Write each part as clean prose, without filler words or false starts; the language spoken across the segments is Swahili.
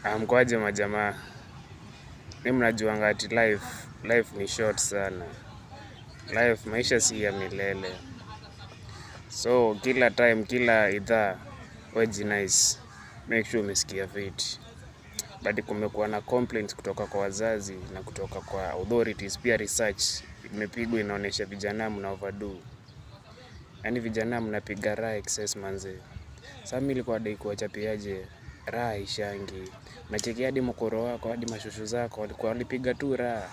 Mkwaje majamaa, mimi mnajuanga ati life ni short sana. Maisha si ya milele. So kila time, kila idhaa, we jinice, make sure umesikia fiti. But kumekuwa na complaints kutoka kwa wazazi na kutoka kwa authorities, pia research imepigwa inaonyesha vijana mna overdo. Yaani vijana mnapiga raha excess manze. Sasa mimi nilikuwa nadai kuwachapiaje raha haishangi. Unacheki hadi mkoro wako, hadi mashosho zako, walipiga tu raha.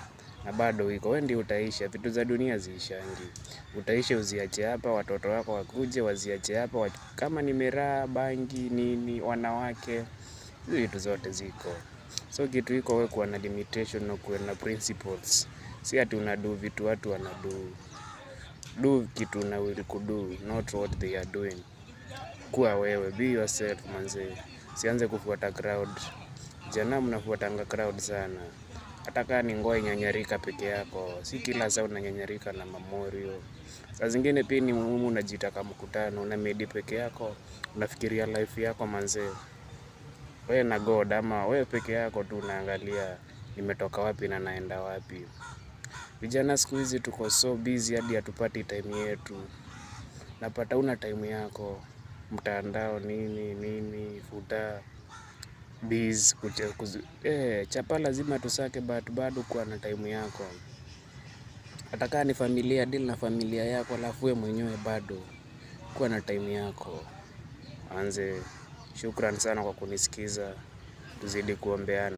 Na bado iko, wewe ndio utaisha, vitu za dunia haziishangi. Utaisha uziache hapa, watoto wako wakuje, waziache hapa, kama ni miraa, bangi, nini, wanawake, hizo vitu zote ziko. So kitu iko wewe kuwa na limitation na kuwa na principles. Si ati unado vitu watu wanado. Do kitu una will kudo, not what they are doing. Kuwa wewe, be yourself manze. Sianze kufuata crowd. Vijana mnafuatanga crowd sana. Hata kama ni ngoma inyanyarika peke yako, si kila saa unanyanyarika na mamorio. Saa zingine pia ni muhimu unajitaka mkutano, unamedi peke yako, unafikiria life yako manze. Wewe na God ama wewe peke yako tu unaangalia nimetoka wapi na naenda wapi. Vijana siku hizi tuko so busy hadi hatupati time yetu. Napata huna time yako, mtandao nini, futa, biz, chapa lazima tusake but bado kuwa na time yako. Hata kama ni familia, deal na familia yako alafu wewe mwenyewe bado kuwa na time yako. Manze, shukran sana kwa kunisikiza, tuzidi kuombeana.